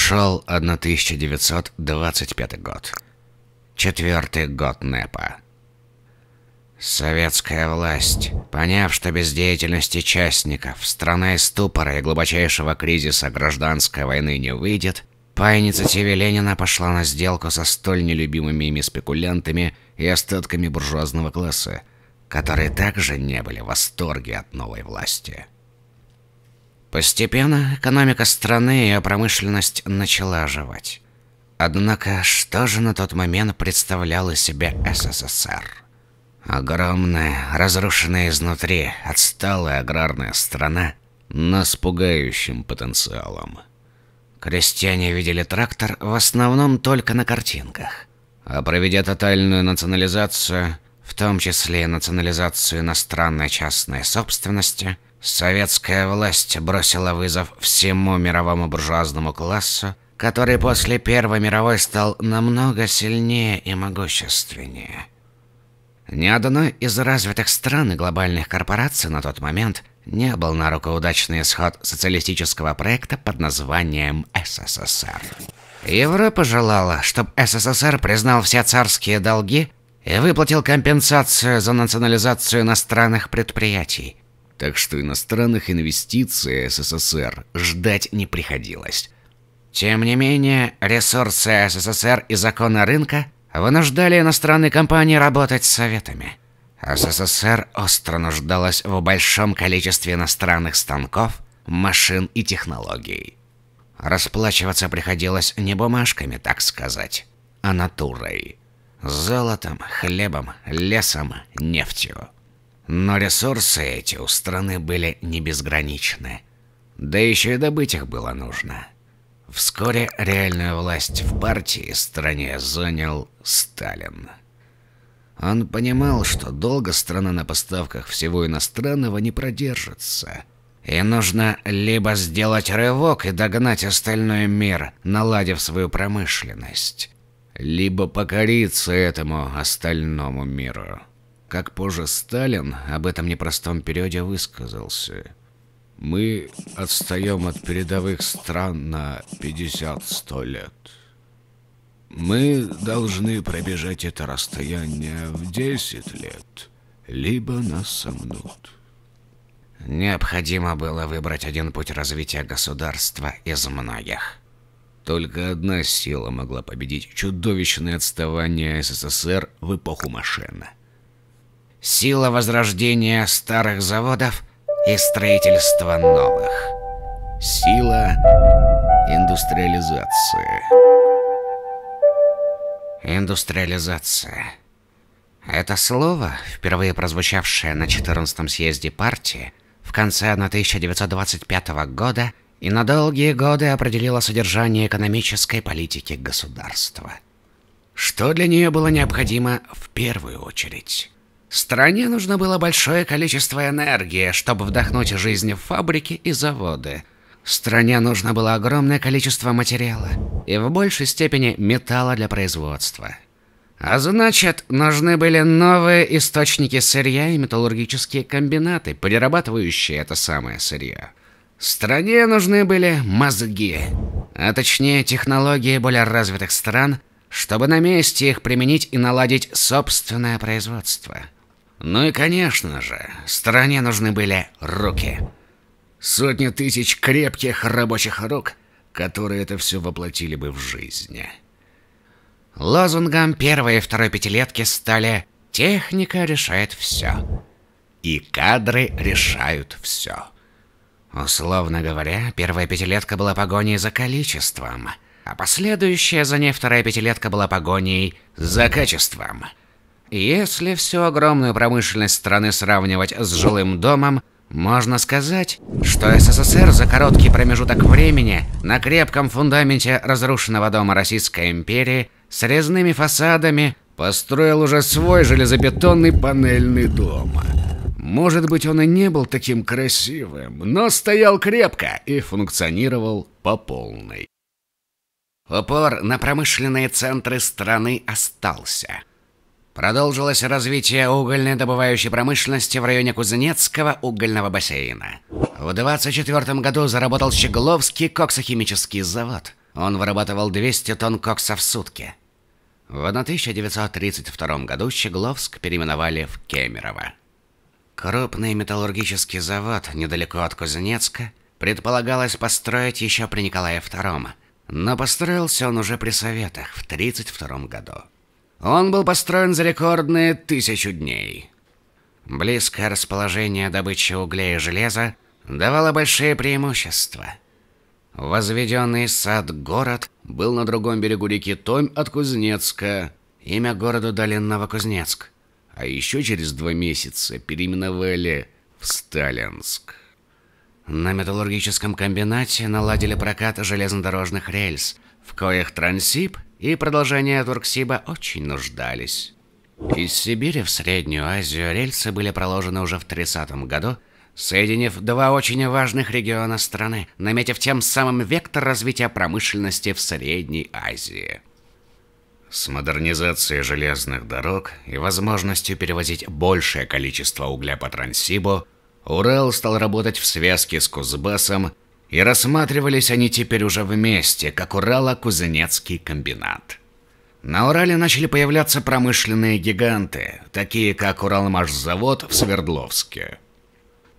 Шел 1925 год. 4-й год НЭПа. Советская власть, поняв, что без деятельности частников страна из ступора и глубочайшего кризиса гражданской войны не выйдет, по инициативе Ленина пошла на сделку со столь нелюбимыми ими спекулянтами и остатками буржуазного класса, которые также не были в восторге от новой власти. Постепенно экономика страны и ее промышленность начала оживать. Однако, что же на тот момент представлял из себя СССР? Огромная, разрушенная изнутри, отсталая аграрная страна, но с пугающим потенциалом. Крестьяне видели трактор в основном только на картинках. А проведя тотальную национализацию, в том числе и национализацию иностранной частной собственности, советская власть бросила вызов всему мировому буржуазному классу, который после Первой мировой стал намного сильнее и могущественнее. Ни одной из развитых стран и глобальных корпораций на тот момент не был на руку удачный исход социалистического проекта под названием СССР. Европа желала, чтобы СССР признал все царские долги и выплатил компенсацию за национализацию иностранных предприятий. Так что иностранных инвестиций СССР ждать не приходилось. Тем не менее, ресурсы СССР и законы рынка вынуждали иностранные компании работать с Советами. СССР остро нуждалась в большом количестве иностранных станков, машин и технологий. Расплачиваться приходилось не бумажками, так сказать, а натурой. Золотом, хлебом, лесом, нефтью. Но ресурсы эти у страны были не безграничны. Да еще и добыть их было нужно. Вскоре реальную власть в партии и стране занял Сталин. Он понимал, что долго страна на поставках всего иностранного не продержится. И нужно либо сделать рывок и догнать остальной мир, наладив свою промышленность, либо покориться этому остальному миру. Как позже Сталин об этом непростом периоде высказался: «Мы отстаем от передовых стран на 50-100 лет. Мы должны пробежать это расстояние в 10 лет, либо нас сомнут». Необходимо было выбрать один путь развития государства из многих. Только одна сила могла победить чудовищное отставание СССР в эпоху машин. Сила возрождения старых заводов и строительства новых. Сила индустриализации. Индустриализация. Это слово, впервые прозвучавшее на 14-м съезде партии в конце 1925 года, и на долгие годы определило содержание экономической политики государства. Что для нее было необходимо в первую очередь? Стране нужно было большое количество энергии, чтобы вдохнуть жизнь в фабрики и заводы. Стране нужно было огромное количество материала и в большей степени металла для производства. А значит, нужны были новые источники сырья и металлургические комбинаты, перерабатывающие это самое сырье. Стране нужны были мозги, а точнее технологии более развитых стран, чтобы на месте их применить и наладить собственное производство. Ну и, конечно же, стране нужны были руки. Сотни тысяч крепких рабочих рук, которые это все воплотили бы в жизнь. Лозунгом первой и второй пятилетки стали «Техника решает все» и «Кадры решают все». Условно говоря, первая пятилетка была погоней за количеством, а последующая за ней вторая пятилетка была погоней за качеством. Если всю огромную промышленность страны сравнивать с жилым домом, можно сказать, что СССР за короткий промежуток времени на крепком фундаменте разрушенного дома Российской империи с резными фасадами построил уже свой железобетонный панельный дом. Может быть, он и не был таким красивым, но стоял крепко и функционировал по полной. Упор на промышленные центры страны остался. Продолжилось развитие угольной добывающей промышленности в районе Кузнецкого угольного бассейна. В 1924 году заработал Щегловский коксохимический завод. он вырабатывал 200 тонн кокса в сутки. В 1932 году Щегловск переименовали в Кемерово. Крупный металлургический завод недалеко от Кузнецка предполагалось построить еще при Николае II, но построился он уже при Советах в 1932 году. Он был построен за рекордные 1000 дней. Близкое расположение добычи угля и железа давало большие преимущества. Возведенный сад-город был на другом берегу реки Томь от Кузнецка. Имя городу дали Новокузнецк. А еще через 2 месяца переименовали в Сталинск. На металлургическом комбинате наладили прокат железнодорожных рельс, в коих Транссиб и продолжение Турксиба очень нуждались. Из Сибири в Среднюю Азию рельсы были проложены уже в 30-м году, соединив 2 очень важных региона страны, наметив тем самым вектор развития промышленности в Средней Азии. С модернизацией железных дорог и возможностью перевозить большее количество угля по Транссибу, Урал стал работать в связке с Кузбассом, и рассматривались они теперь уже вместе, как Урало-Кузнецкий комбинат. На Урале начали появляться промышленные гиганты, такие как Уралмашзавод в Свердловске.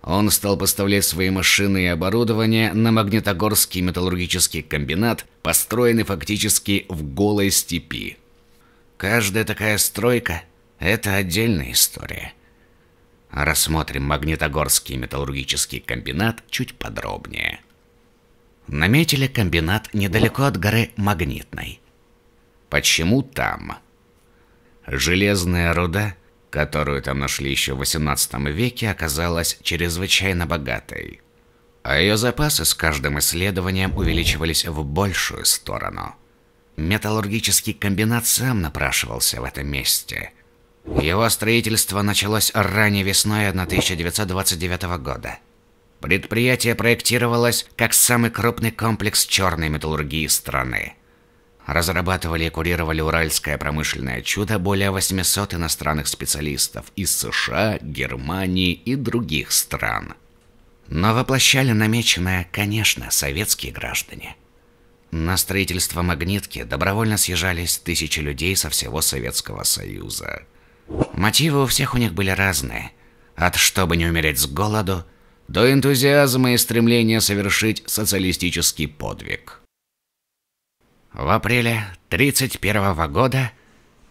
Он стал поставлять свои машины и оборудование на Магнитогорский металлургический комбинат, построенный фактически в голой степи. Каждая такая стройка – это отдельная история. Рассмотрим Магнитогорский металлургический комбинат чуть подробнее. Наметили комбинат недалеко от горы Магнитной. Почему там? Железная руда, которую там нашли еще в XVIII веке, оказалась чрезвычайно богатой, а ее запасы с каждым исследованием увеличивались в большую сторону. Металлургический комбинат сам напрашивался в этом месте. Его строительство началось ранней весной 1929 года. Предприятие проектировалось как самый крупный комплекс черной металлургии страны. Разрабатывали и курировали уральское промышленное чудо более 800 иностранных специалистов из США, Германии и других стран. Но воплощали намеченное, конечно, советские граждане. На строительство магнитки добровольно съезжались тысячи людей со всего Советского Союза. Мотивы у всех у них были разные. От «чтобы не умереть с голоду» до энтузиазма и стремления совершить социалистический подвиг. В апреле 1931 года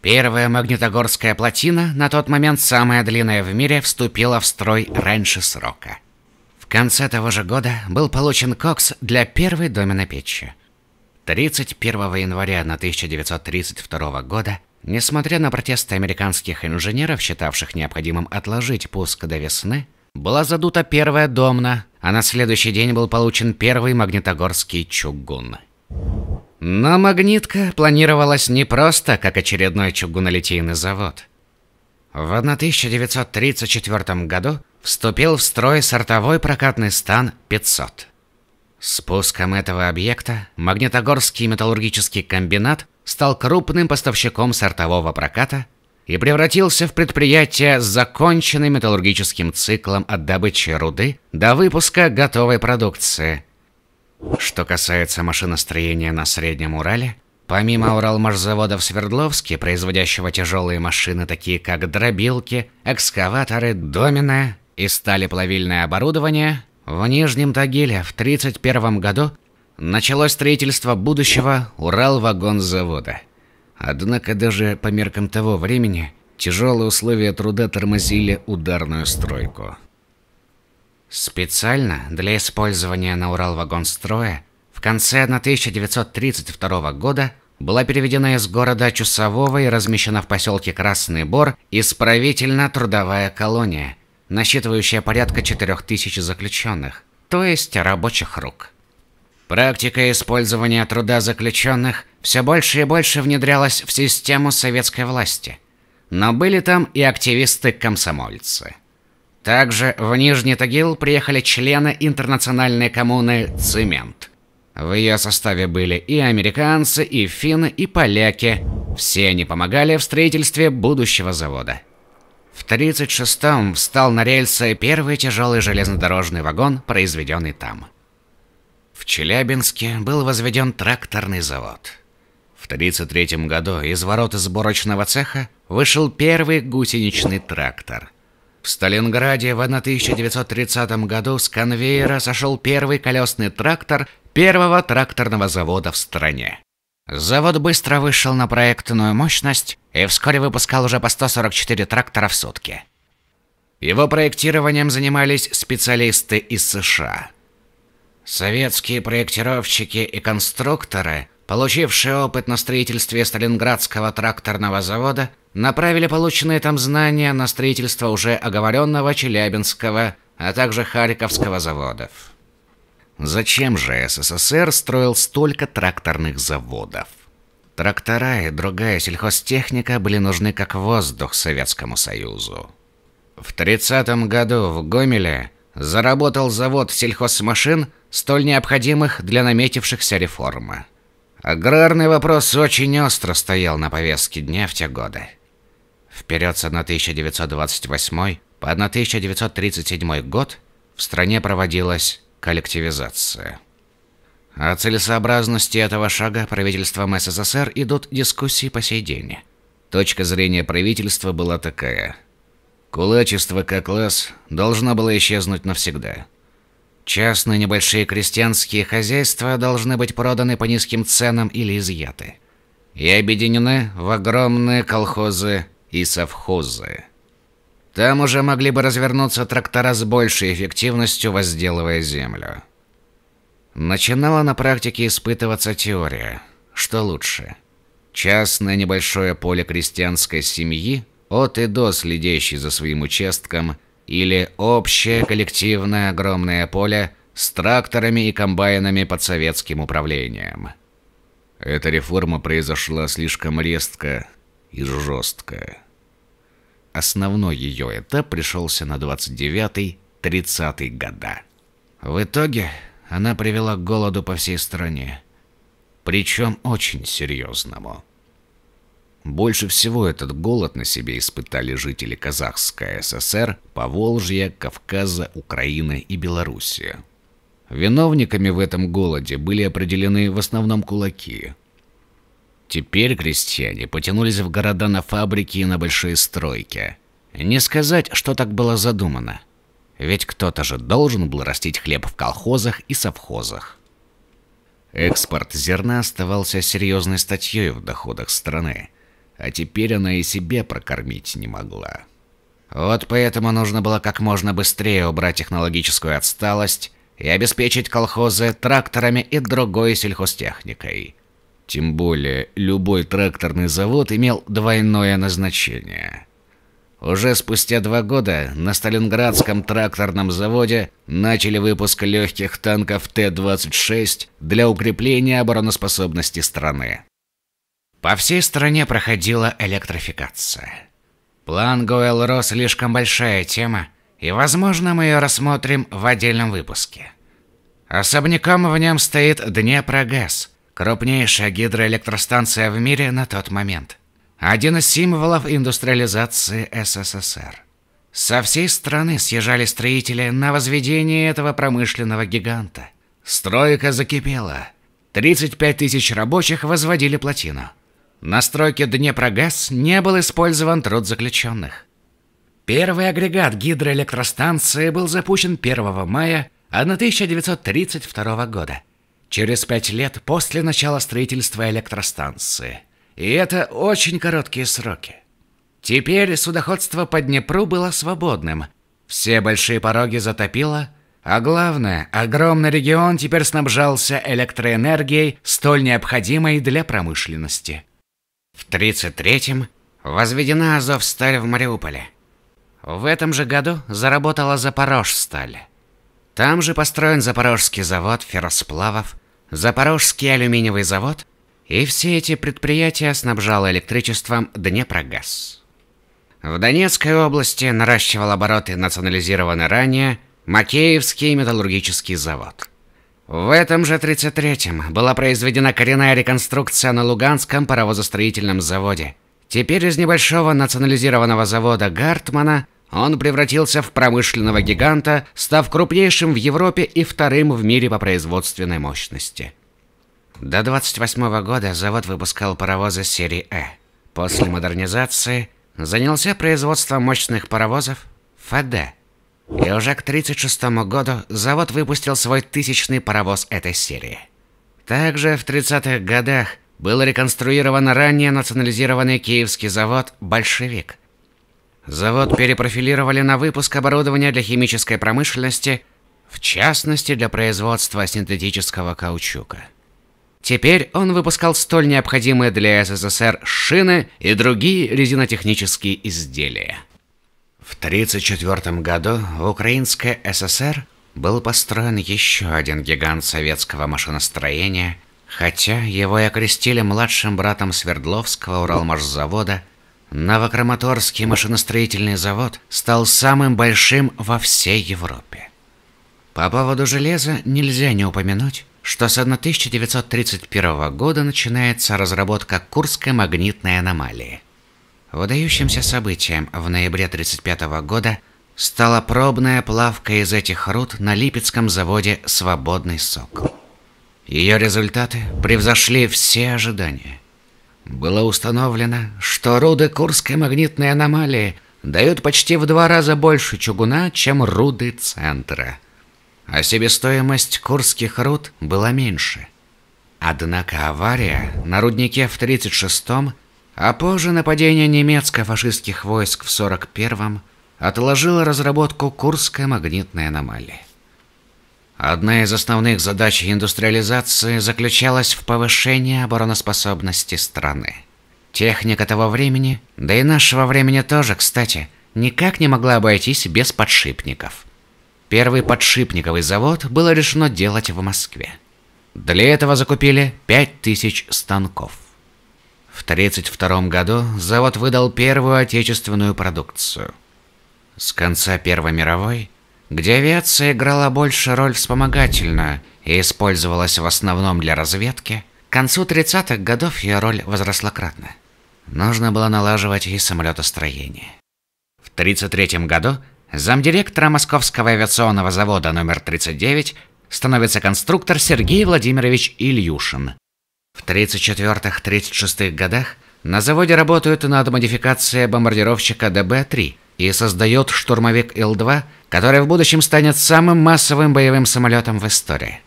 первая Магнитогорская плотина, на тот момент самая длинная в мире, вступила в строй раньше срока. В конце того же года был получен кокс для первой доменной печи. 31 января 1932 года, несмотря на протесты американских инженеров, считавших необходимым отложить пуск до весны, была задута первая домна, а на следующий день был получен первый магнитогорский чугун. Но магнитка планировалась не просто как очередной чугунолитейный завод. В 1934 году вступил в строй сортовой прокатный стан 500. С пуском этого объекта Магнитогорский металлургический комбинат стал крупным поставщиком сортового проката и превратился в предприятие с законченным металлургическим циклом от добычи руды до выпуска готовой продукции. Что касается машиностроения на Среднем Урале, помимо Уралмашзавода в Свердловске, производящего тяжелые машины, такие как дробилки, экскаваторы, домена и сталеплавильное оборудование, в Нижнем Тагиле в 1931 году началось строительство будущего Уралвагонзавода. Однако даже по меркам того времени тяжелые условия труда тормозили ударную стройку. Специально для использования на Уралвагонстрое в конце 1932 года была переведена из города Чусового и размещена в поселке Красный Бор исправительно-трудовая колония, насчитывающая порядка 4000 заключенных, то есть рабочих рук. Практика использования труда заключенных все больше и больше внедрялась в систему советской власти, но были там и активисты-комсомольцы. Также в Нижний Тагил приехали члены интернациональной коммуны «Цемент». В ее составе были и американцы, и финны, и поляки. Все они помогали в строительстве будущего завода. В 1936-м встал на рельсы первый тяжелый железнодорожный вагон, произведенный там. В Челябинске был возведен тракторный завод. В 1933 году из ворот сборочного цеха вышел первый гусеничный трактор. В Сталинграде в 1930 году с конвейера сошел первый колесный трактор первого тракторного завода в стране. Завод быстро вышел на проектную мощность и вскоре выпускал уже по 144 трактора в сутки. Его проектированием занимались специалисты из США. Советские проектировщики и конструкторы, получившие опыт на строительстве Сталинградского тракторного завода, направили полученные там знания на строительство уже оговоренного Челябинского, а также Харьковского заводов. Зачем же СССР строил столько тракторных заводов? Трактора и другая сельхозтехника были нужны как воздух Советскому Союзу. В 1930 году в Гомеле заработал завод сельхозмашин, столь необходимых для наметившихся реформ. Аграрный вопрос очень остро стоял на повестке дня в те годы. В период с 1928 по 1937 год в стране проводилась коллективизация. О целесообразности этого шага правительством СССР идут дискуссии по сей день. Точка зрения правительства была такая: кулачество как класс должно было исчезнуть навсегда. Частные небольшие крестьянские хозяйства должны быть проданы по низким ценам или изъяты и объединены в огромные колхозы и совхозы. Там уже могли бы развернуться трактора с большей эффективностью, возделывая землю. Начинала на практике испытываться теория, что лучше: частное небольшое поле крестьянской семьи, от и до следящей за своим участком, или общее коллективное огромное поле с тракторами и комбайнами под советским управлением. Эта реформа произошла слишком резко и жестко. Основной ее этап пришелся на 29-30 года. В итоге она привела к голоду по всей стране, причем очень серьезному. Больше всего этот голод на себе испытали жители Казахской ССР, Поволжья, Кавказа, Украины и Белоруссии. Виновниками в этом голоде были определены в основном кулаки. Теперь крестьяне потянулись в города на фабрики и на большие стройки. Не сказать, что так было задумано. Ведь кто-то же должен был растить хлеб в колхозах и совхозах. Экспорт зерна оставался серьезной статьей в доходах страны, а теперь она и себе прокормить не могла. Вот поэтому нужно было как можно быстрее убрать технологическую отсталость и обеспечить колхозы тракторами и другой сельхозтехникой. Тем более, любой тракторный завод имел двойное назначение. Уже спустя 2 года на Сталинградском тракторном заводе начали выпуск легких танков Т-26 для укрепления обороноспособности страны. По всей стране проходила электрификация. План ГОЭЛ-РО слишком большая тема, и, возможно, мы ее рассмотрим в отдельном выпуске. Особняком в нем стоит Днепрогэс, крупнейшая гидроэлектростанция в мире на тот момент. Один из символов индустриализации СССР. Со всей страны съезжали строители на возведение этого промышленного гиганта. Стройка закипела. 35 тысяч рабочих возводили плотину. На стройке Днепрогэс не был использован труд заключенных. Первый агрегат гидроэлектростанции был запущен 1 мая 1932 года, через 5 лет после начала строительства электростанции. И это очень короткие сроки. Теперь судоходство по Днепру было свободным. Все большие пороги затопило, а главное, огромный регион теперь снабжался электроэнергией, столь необходимой для промышленности. В 1933-м возведена Азовсталь в Мариуполе. В этом же году заработала Запорожсталь. Там же построен Запорожский завод ферросплавов, Запорожский алюминиевый завод, и все эти предприятия снабжало электричеством Днепрогаз. В Донецкой области наращивал обороты национализированный ранее Макеевский металлургический завод. В этом же 1933-м была произведена коренная реконструкция на Луганском паровозостроительном заводе. Теперь из небольшого национализированного завода Гартмана он превратился в промышленного гиганта, став крупнейшим в Европе и вторым в мире по производственной мощности. До 28 года завод выпускал паровозы серии «Э». После модернизации занялся производством мощных паровозов ФД. И уже к 1936 году завод выпустил свой 1000-й паровоз этой серии. Также в 30-х годах был реконструирован ранее национализированный киевский завод «Большевик». Завод перепрофилировали на выпуск оборудования для химической промышленности, в частности для производства синтетического каучука. Теперь он выпускал столь необходимые для СССР шины и другие резинотехнические изделия. В 1934 году в Украинской ССР был построен еще один гигант советского машиностроения, хотя его и окрестили младшим братом Свердловского Уралмашзавода. Новокраматорский машиностроительный завод стал самым большим во всей Европе. По поводу железа нельзя не упомянуть, что с 1931 года начинается разработка Курской магнитной аномалии. Выдающимся событием в ноябре 1935 года стала пробная плавка из этих руд на Липецком заводе «Свободный Сокол». Ее результаты превзошли все ожидания. Было установлено, что руды Курской магнитной аномалии дают почти в 2 раза больше чугуна, чем руды центра. А себестоимость курских руд была меньше. Однако авария на руднике в 1936-м, а позже нападение немецко-фашистских войск в 1941-м отложила разработку Курской магнитной аномалии. Одна из основных задач индустриализации заключалась в повышении обороноспособности страны. Техника того времени, да и нашего времени тоже, кстати, никак не могла обойтись без подшипников. Первый подшипниковый завод было решено делать в Москве. Для этого закупили 5000 станков. В 1932 году завод выдал первую отечественную продукцию. С конца Первой мировой, где авиация играла больше роль вспомогательную и использовалась в основном для разведки, к концу 30-х годов ее роль возросла кратно. Нужно было налаживать и самолетостроение. В 1933 году замдиректора Московского авиационного завода номер 39 становится конструктор Сергей Владимирович Ильюшин. В 1934-1936 годах на заводе работают над модификацией бомбардировщика ДБ-3 и создает штурмовик Ил-2, который в будущем станет самым массовым боевым самолетом в истории.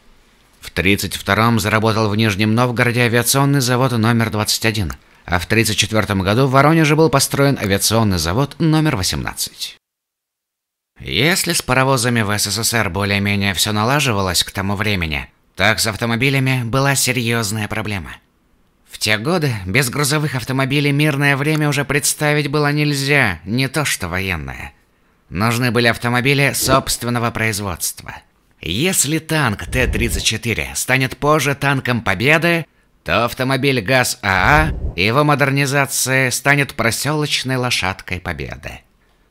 В 1932-м заработал в Нижнем Новгороде авиационный завод номер 21, а в 1934 году в Воронеже был построен авиационный завод номер 18. Если с паровозами в СССР более-менее все налаживалось к тому времени, так с автомобилями была серьезная проблема. В те годы без грузовых автомобилей мирное время уже представить было нельзя, не то что военное. Нужны были автомобили собственного производства. Если танк Т-34 станет позже танком Победы, то автомобиль ГАЗ-АА и его модернизация станет проселочной лошадкой Победы.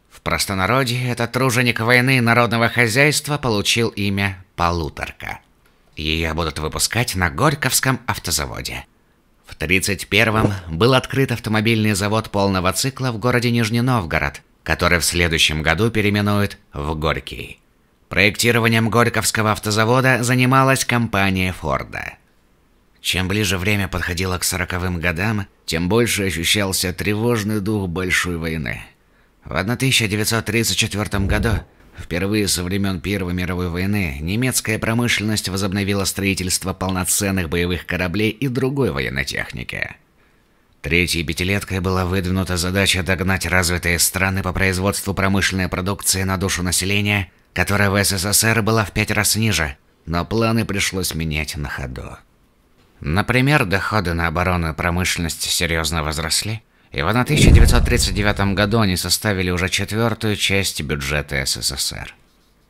В простонародье этот труженик войны народного хозяйства получил имя «Полуторка». Ее будут выпускать на Горьковском автозаводе. В 1931-м был открыт автомобильный завод полного цикла в городе Нижний Новгород, который в следующем году переименуют в Горький. Проектированием Горьковского автозавода занималась компания Форда. Чем ближе время подходило к 40-м годам, тем больше ощущался тревожный дух Большой войны. В 1934 году, впервые со времен Первой мировой войны, немецкая промышленность возобновила строительство полноценных боевых кораблей и другой военной техники. Третьей пятилеткой была выдвинута задача догнать развитые страны по производству промышленной продукции на душу населения, которая в СССР была в 5 раз ниже, но планы пришлось менять на ходу. Например, доходы на оборонную промышленность серьезно возросли, и в 1939 году они составили уже 1/4 часть бюджета СССР.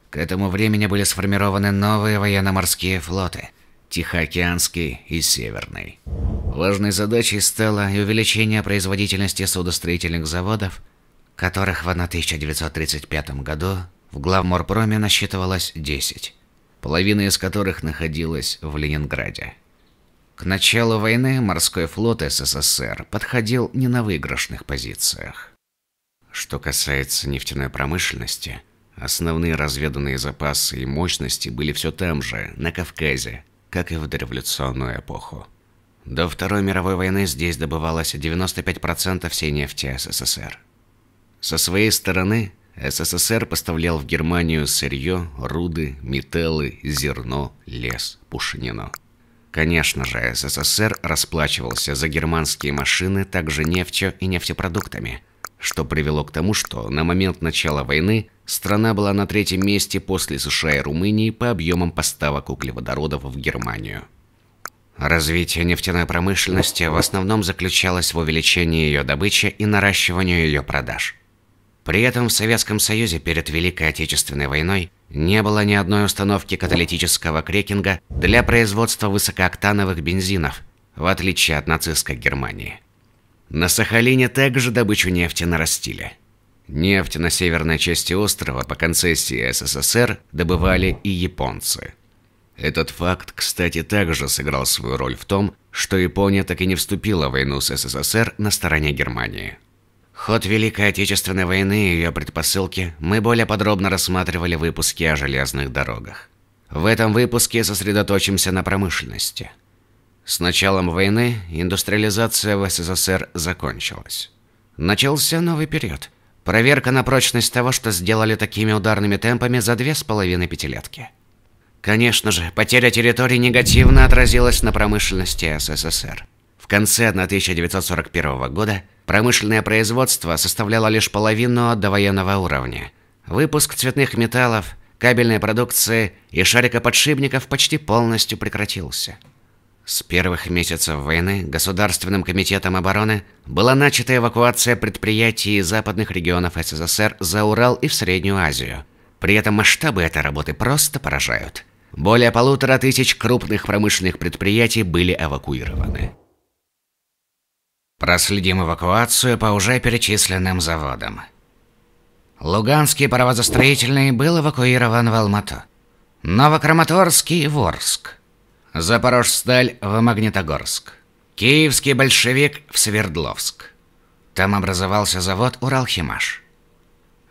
К этому времени были сформированы новые военно-морские флоты – Тихоокеанский и Северный. Важной задачей стало и увеличение производительности судостроительных заводов, которых в 1935 году в Главморпроме насчитывалось 10, половина из которых находилась в Ленинграде. К началу войны морской флот СССР подходил не на выигрышных позициях. Что касается нефтяной промышленности, основные разведанные запасы и мощности были все там же, на Кавказе, как и в дореволюционную эпоху. До Второй мировой войны здесь добывалось 95% всей нефти СССР. Со своей стороны, СССР поставлял в Германию сырье, руды, металлы, зерно, лес, пушнину. Конечно же, СССР расплачивался за германские машины также нефтью и нефтепродуктами, что привело к тому, что на момент начала войны страна была на третьем месте после США и Румынии по объемам поставок углеводородов в Германию. Развитие нефтяной промышленности в основном заключалось в увеличении ее добычи и наращивании ее продаж. При этом в Советском Союзе перед Великой Отечественной войной не было ни одной установки каталитического крекинга для производства высокооктановых бензинов, в отличие от нацистской Германии. На Сахалине также добычу нефти нарастили. Нефть на северной части острова по концессии СССР добывали и японцы. Этот факт, кстати, также сыграл свою роль в том, что Япония так и не вступила в войну с СССР на стороне Германии. Ход Великой Отечественной войны и ее предпосылки мы более подробно рассматривали в выпуске о железных дорогах. В этом выпуске сосредоточимся на промышленности. С началом войны индустриализация в СССР закончилась. Начался новый период. Проверка на прочность того, что сделали такими ударными темпами за 2,5 пятилетки. Конечно же, потеря территорий негативно отразилась на промышленности СССР. В конце 1941 года промышленное производство составляло лишь половину от довоенного уровня. Выпуск цветных металлов, кабельной продукции и шарикоподшипников почти полностью прекратился. С первых месяцев войны Государственным комитетом обороны была начата эвакуация предприятий из западных регионов СССР за Урал и в Среднюю Азию. При этом масштабы этой работы просто поражают. Более 1500 крупных промышленных предприятий были эвакуированы. Проследим эвакуацию по уже перечисленным заводам. Луганский паровозостроительный был эвакуирован в Алмату. Новокраматорский в Орск. Запорожсталь в Магнитогорск. Киевский большевик в Свердловск. Там образовался завод Уралхимаш.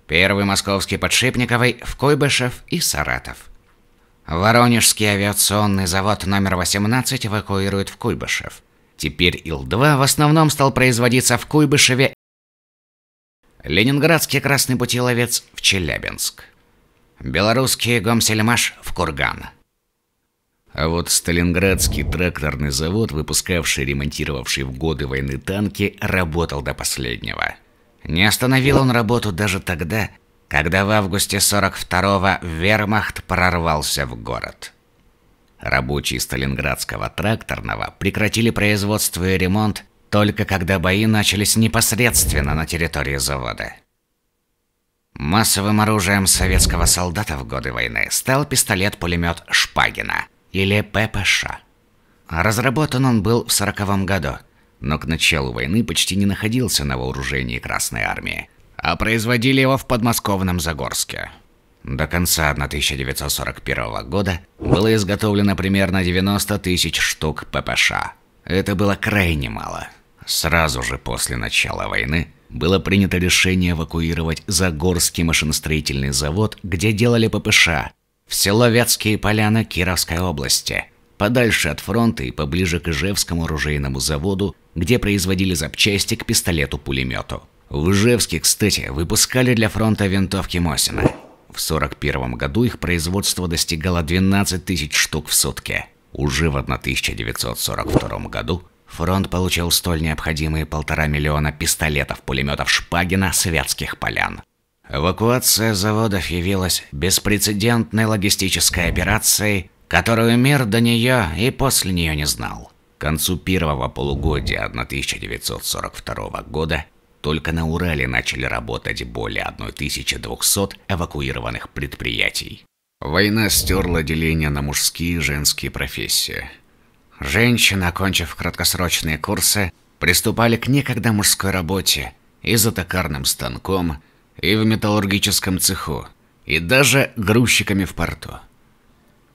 Первый московский подшипниковый в Куйбышев и Саратов. Воронежский авиационный завод номер 18 эвакуируют в Куйбышев. Теперь Ил-2 в основном стал производиться в Куйбышеве. Ленинградский красный путиловец в Челябинск. Белорусский Гомсельмаш в Курган. А вот Сталинградский тракторный завод, выпускавший и ремонтировавший в годы войны танки, работал до последнего. Не остановил он работу даже тогда, когда в августе 42-го вермахт прорвался в город. Рабочие Сталинградского тракторного прекратили производство и ремонт только когда бои начались непосредственно на территории завода. Массовым оружием советского солдата в годы войны стал пистолет-пулемет Шпагина, или ППШ. Разработан он был в 1940 году, но к началу войны почти не находился на вооружении Красной Армии, а производили его в подмосковном Загорске. До конца 1941 года было изготовлено примерно 90 тысяч штук ППШ. Это было крайне мало. Сразу же после начала войны было принято решение эвакуировать Загорский машиностроительный завод, где делали ППШ, в село Вятские Поляны Кировской области, подальше от фронта и поближе к Ижевскому оружейному заводу, где производили запчасти к пистолету-пулемету. В Ижевске, кстати, выпускали для фронта винтовки Мосина. В 1941 году их производство достигало 12 тысяч штук в сутки. Уже в 1942 году фронт получил столь необходимые 1,5 миллиона пистолетов-пулеметов Шпагина с Вятских Полян. Эвакуация заводов явилась беспрецедентной логистической операцией, которую мир до нее и после нее не знал. К концу первого полугодия 1942 года только на Урале начали работать более 1200 эвакуированных предприятий. Война стерла деление на мужские и женские профессии. Женщины, окончив краткосрочные курсы, приступали к некогда мужской работе и за токарным станком, и в металлургическом цеху, и даже грузчиками в порту.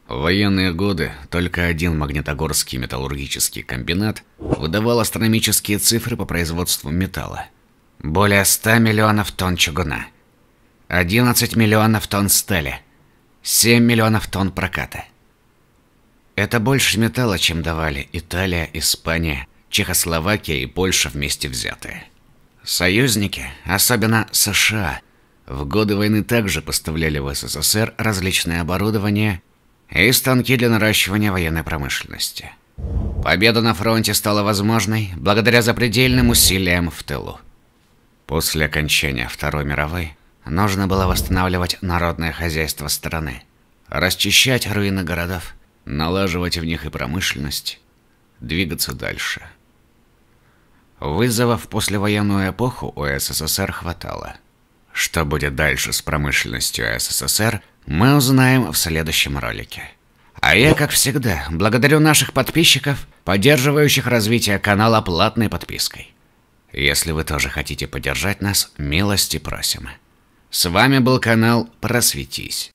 В военные годы только один Магнитогорский металлургический комбинат выдавал астрономические цифры по производству металла. более 100 миллионов тонн чугуна, 11 миллионов тонн стали, 7 миллионов тонн проката. Это больше металла, чем давали Италия, Испания, Чехословакия и Польша вместе взятые. Союзники, особенно США, в годы войны также поставляли в СССР различное оборудование и станки для наращивания военной промышленности. Победа на фронте стала возможной благодаря запредельным усилиям в тылу. После окончания Второй мировой нужно было восстанавливать народное хозяйство страны, расчищать руины городов, налаживать в них и промышленность, двигаться дальше. Вызовов в послевоенную эпоху у СССР хватало. Что будет дальше с промышленностью СССР, мы узнаем в следующем ролике. А я, как всегда, благодарю наших подписчиков, поддерживающих развитие канала платной подпиской. Если вы тоже хотите поддержать нас, милости просим. С вами был канал Просветись.